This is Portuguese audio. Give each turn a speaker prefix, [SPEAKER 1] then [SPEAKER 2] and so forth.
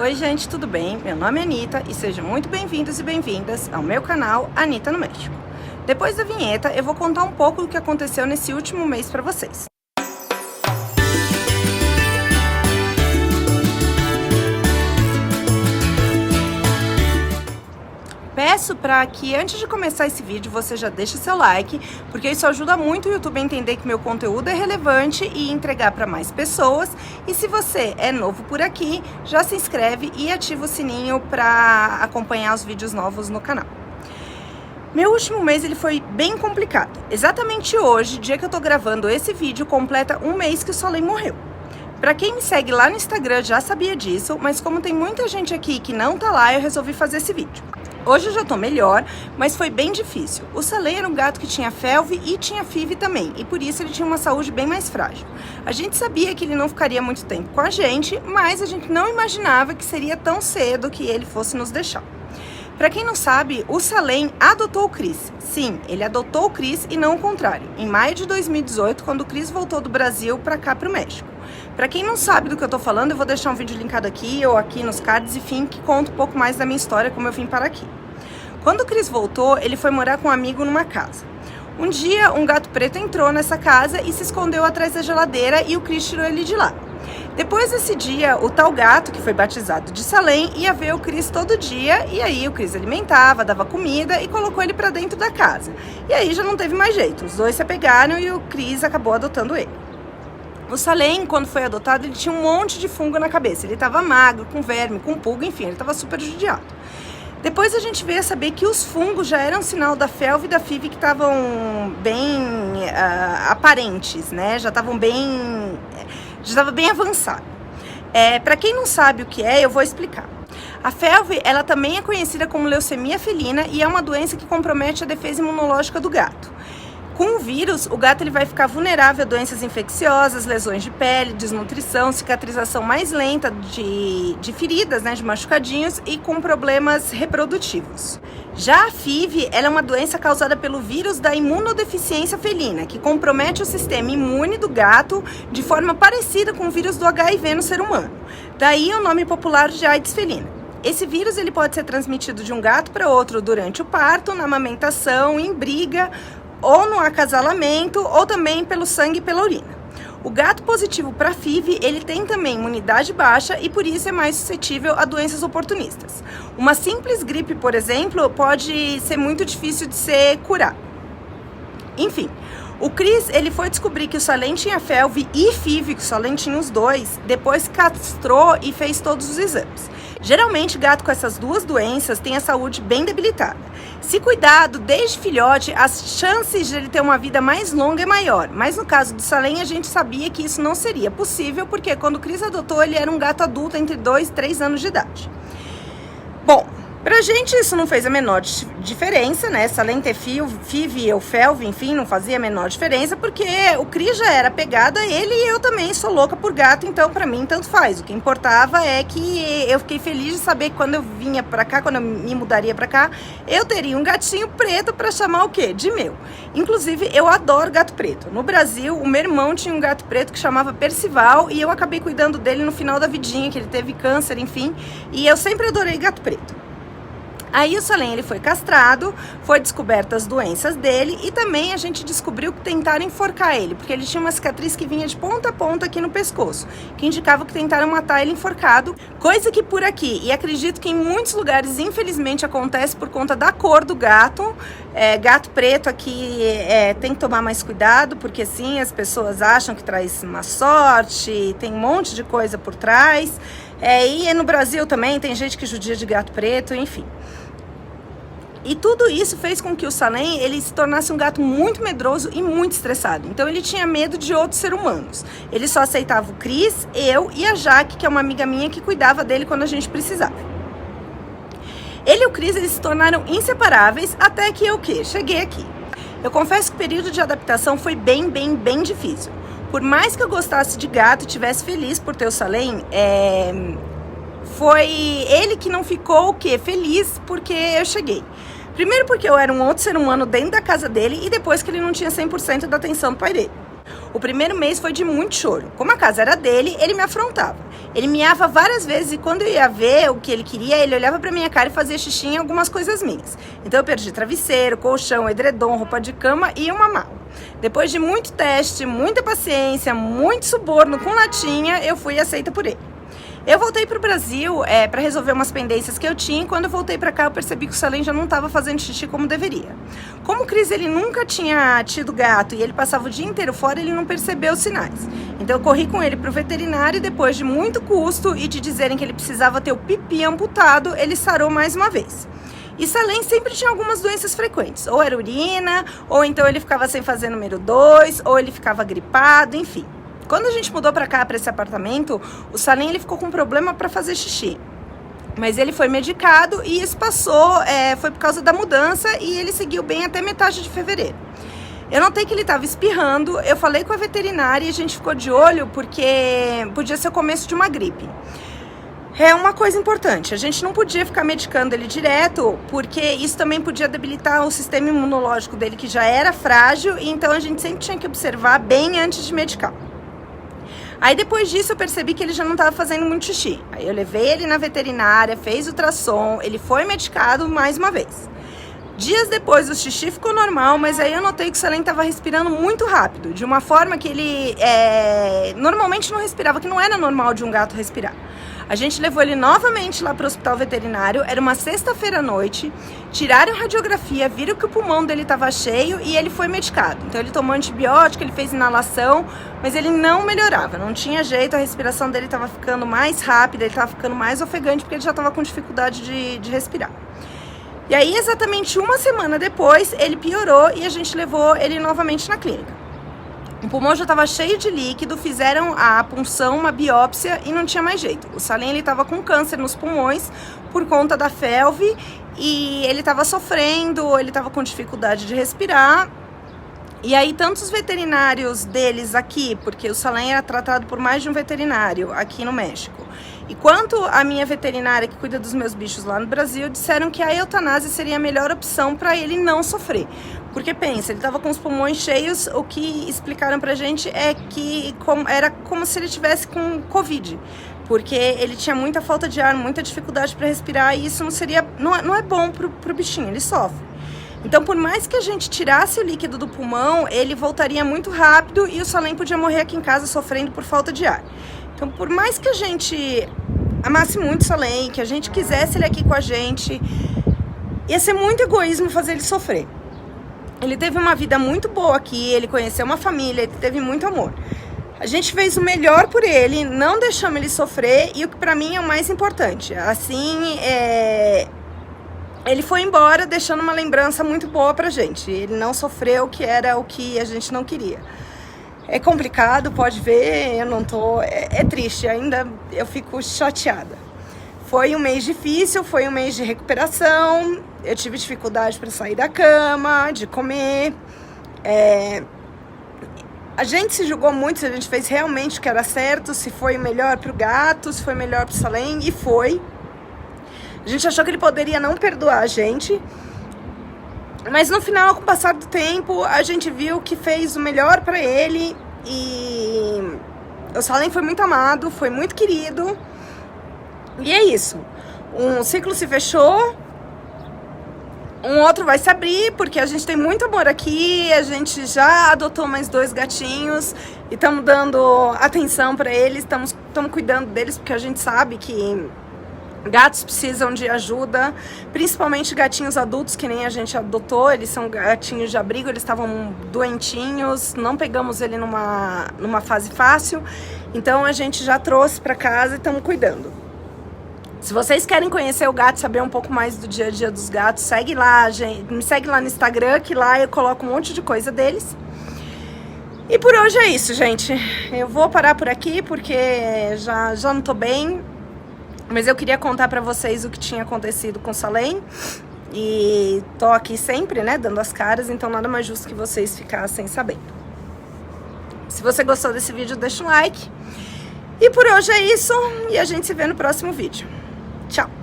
[SPEAKER 1] Oi gente, tudo bem? Meu nome é Anitta e sejam muito bem-vindos e bem-vindas ao meu canal Anitta no México. Depois da vinheta eu vou contar um pouco do que aconteceu nesse último mês para vocês. Peço para que antes de começar esse vídeo você já deixe seu like, porque isso ajuda muito o YouTube a entender que meu conteúdo é relevante e entregar para mais pessoas. E se você é novo por aqui, já se inscreve e ativa o sininho para acompanhar os vídeos novos no canal. Meu último mês ele foi bem complicado. Exatamente hoje, dia que eu tô gravando esse vídeo, completa um mês que o Solen morreu. Para quem me segue lá no Instagram já sabia disso, mas como tem muita gente aqui que não tá lá, eu resolvi fazer esse vídeo. Hoje eu já tô melhor, mas foi bem difícil. O Solen era um gato que tinha felve e tinha FIV também, e por isso ele tinha uma saúde bem mais frágil. A gente sabia que ele não ficaria muito tempo com a gente, mas a gente não imaginava que seria tão cedo que ele fosse nos deixar. Para quem não sabe, o Solen adotou o Chris. Sim, ele adotou o Chris e não o contrário. Em maio de 2018, quando o Chris voltou do Brasil para cá, para o México. Para quem não sabe do que eu tô falando, eu vou deixar um vídeo linkado aqui ou aqui nos cards, enfim, que conta um pouco mais da minha história, como eu vim para aqui. Quando o Chris voltou, ele foi morar com um amigo numa casa. Um dia, um gato preto entrou nessa casa e se escondeu atrás da geladeira e o Chris tirou ele de lá. Depois desse dia, o tal gato, que foi batizado de Solen, ia ver o Chris todo dia, e aí o Chris alimentava, dava comida e colocou ele para dentro da casa. E aí já não teve mais jeito, os dois se apegaram e o Chris acabou adotando ele. O Solen, quando foi adotado, ele tinha um monte de fungo na cabeça, ele estava magro, com verme, com pulga, enfim, ele estava super judiado. Depois a gente veio a saber que os fungos já eram sinal da felve e da FIV que estavam bem aparentes, né? Já estava bem avançado. Para quem não sabe o que é, eu vou explicar. A felve, ela também é conhecida como leucemia felina e é uma doença que compromete a defesa imunológica do gato. Com o vírus, o gato ele vai ficar vulnerável a doenças infecciosas, lesões de pele, desnutrição, cicatrização mais lenta de feridas, né, de machucadinhos e com problemas reprodutivos. Já a FIV, ela é uma doença causada pelo vírus da imunodeficiência felina, que compromete o sistema imune do gato de forma parecida com o vírus do HIV no ser humano. Daí o nome popular de AIDS felina. Esse vírus ele pode ser transmitido de um gato para outro durante o parto, na amamentação, em briga, ou no acasalamento, ou também pelo sangue e pela urina. O gato positivo para FIV, ele tem também imunidade baixa e por isso é mais suscetível a doenças oportunistas. Uma simples gripe, por exemplo, pode ser muito difícil de ser curada. Enfim, o Chris, ele foi descobrir que o Solen tinha felve e FIV, que o Solen tinha os dois, depois castrou e fez todos os exames. Geralmente, gato com essas duas doenças tem a saúde bem debilitada. Se cuidado desde filhote, as chances de ele ter uma vida mais longa é maior. Mas no caso do Solen, a gente sabia que isso não seria possível, porque quando o Chris adotou, ele era um gato adulto entre 2 e 3 anos de idade. Bom, pra gente isso não fez a menor diferença, né? Solen ter FIV ou felve, enfim, não fazia a menor diferença, porque o Chris já era pegado a ele e eu também sou louca por gato, então pra mim tanto faz. O que importava é que eu fiquei feliz de saber que quando eu vinha pra cá, quando eu me mudaria pra cá, eu teria um gatinho preto pra chamar o quê? De meu. Inclusive, eu adoro gato preto. No Brasil, o meu irmão tinha um gato preto que chamava Percival e eu acabei cuidando dele no final da vidinha, que ele teve câncer, enfim, e eu sempre adorei gato preto. Aí o Solen ele foi castrado, foi descoberta as doenças dele e também a gente descobriu que tentaram enforcar ele, porque ele tinha uma cicatriz que vinha de ponta a ponta aqui no pescoço, que indicava que tentaram matar ele enforcado, coisa que por aqui, e acredito que em muitos lugares infelizmente acontece por conta da cor do gato. Gato preto aqui tem que tomar mais cuidado, porque sim, as pessoas acham que traz má sorte, tem um monte de coisa por trás. E no Brasil também tem gente que judia de gato preto, enfim. E tudo isso fez com que o Solen ele se tornasse um gato muito medroso e muito estressado. Então ele tinha medo de outros seres humanos. Ele só aceitava o Chris, eu e a Jaque, que é uma amiga minha que cuidava dele quando a gente precisava. Ele e o Chris eles se tornaram inseparáveis até que eu cheguei aqui. Eu confesso que o período de adaptação foi bem difícil. Por mais que eu gostasse de gato e estivesse feliz por ter o Solen, foi ele que não ficou feliz porque eu cheguei. Primeiro porque eu era um outro ser humano dentro da casa dele e depois que ele não tinha 100% da atenção do pai dele. O primeiro mês foi de muito choro. Como a casa era dele, ele me afrontava. Ele miava várias vezes e quando eu ia ver o que ele queria, ele olhava pra minha cara e fazia xixi em algumas coisas minhas. Então eu perdi travesseiro, colchão, edredom, roupa de cama e uma mala. Depois de muito teste, muita paciência, muito suborno com latinha, eu fui aceita por ele. Eu voltei pro Brasil para resolver umas pendências que eu tinha e quando eu voltei para cá eu percebi que o Salem já não estava fazendo xixi como deveria. Como o Cris ele nunca tinha tido gato e ele passava o dia inteiro fora, ele não percebeu os sinais. Então eu corri com ele pro veterinário e depois de muito custo e de dizerem que ele precisava ter o pipi amputado, ele sarou mais uma vez. E Salem sempre tinha algumas doenças frequentes, ou era urina, ou então ele ficava sem fazer número 2, ou ele ficava gripado, enfim. Quando a gente mudou pra cá, pra esse apartamento, o Salem ele ficou com problema pra fazer xixi. Mas ele foi medicado e isso passou, foi por causa da mudança e ele seguiu bem até metade de fevereiro. Eu notei que ele estava espirrando, eu falei com a veterinária e a gente ficou de olho porque podia ser o começo de uma gripe. É uma coisa importante, a gente não podia ficar medicando ele direto, porque isso também podia debilitar o sistema imunológico dele, que já era frágil, e então a gente sempre tinha que observar bem antes de medicar. Aí depois disso eu percebi que ele já não estava fazendo muito xixi. Aí eu levei ele na veterinária, fez ultrassom, ele foi medicado mais uma vez. Dias depois o xixi ficou normal, mas aí eu notei que o Salem estava respirando muito rápido, de uma forma que ele normalmente não respirava, que não era normal de um gato respirar. A gente levou ele novamente lá para o hospital veterinário, era uma sexta-feira à noite, tiraram radiografia, viram que o pulmão dele estava cheio e ele foi medicado. Então ele tomou antibiótico, ele fez inalação, mas ele não melhorava, não tinha jeito, a respiração dele estava ficando mais rápida, ele estava ficando mais ofegante porque ele já estava com dificuldade de respirar. E aí exatamente uma semana depois ele piorou e a gente levou ele novamente na clínica. O pulmão já estava cheio de líquido, fizeram a punção, uma biópsia e não tinha mais jeito. O Salem ele estava com câncer nos pulmões por conta da felve e ele estava sofrendo, ele estava com dificuldade de respirar. E aí tantos veterinários deles aqui, porque o Salem era tratado por mais de um veterinário aqui no México, e quanto a minha veterinária que cuida dos meus bichos lá no Brasil, disseram que a eutanásia seria a melhor opção para ele não sofrer. Porque pensa, ele estava com os pulmões cheios, o que explicaram pra gente é que era como se ele tivesse com Covid. Porque ele tinha muita falta de ar, muita dificuldade para respirar e isso não é bom pro bichinho, ele sofre. Então, por mais que a gente tirasse o líquido do pulmão, ele voltaria muito rápido e o Salem podia morrer aqui em casa sofrendo por falta de ar. Então, por mais que a gente amasse muito o Salem, que a gente quisesse ele aqui com a gente, ia ser muito egoísmo fazer ele sofrer. Ele teve uma vida muito boa aqui, ele conheceu uma família, ele teve muito amor. A gente fez o melhor por ele, não deixamos ele sofrer e o que pra mim é o mais importante. Assim, ele foi embora deixando uma lembrança muito boa pra gente. Ele não sofreu, que era o que a gente não queria. É complicado, pode ver, eu não tô... É triste, ainda eu fico chateada. Foi um mês difícil, foi um mês de recuperação. Eu tive dificuldade para sair da cama, de comer. A gente se julgou muito se a gente fez realmente o que era certo, se foi o melhor pro gato, se foi melhor pro Salem, e foi. A gente achou que ele poderia não perdoar a gente, mas no final, com o passar do tempo, a gente viu que fez o melhor pra ele e o Salem foi muito amado, foi muito querido e é isso. Um ciclo se fechou, um outro vai se abrir porque a gente tem muito amor aqui, a gente já adotou mais 2 gatinhos e estamos dando atenção pra eles, estamos cuidando deles porque a gente sabe que gatos precisam de ajuda, principalmente gatinhos adultos que nem a gente adotou, eles são gatinhos de abrigo, eles estavam doentinhos, não pegamos ele numa fase fácil, então a gente já trouxe para casa e estamos cuidando. Se vocês querem conhecer o gato, saber um pouco mais do dia a dia dos gatos, segue lá, gente, me segue lá no Instagram, que lá eu coloco um monte de coisa deles. E por hoje é isso, gente. Eu vou parar por aqui porque já não tô bem. Mas eu queria contar pra vocês o que tinha acontecido com o Salem. E tô aqui sempre, né, dando as caras, então nada mais justo que vocês ficassem sabendo. Se você gostou desse vídeo, deixa um like. E por hoje é isso, e a gente se vê no próximo vídeo. Tchau!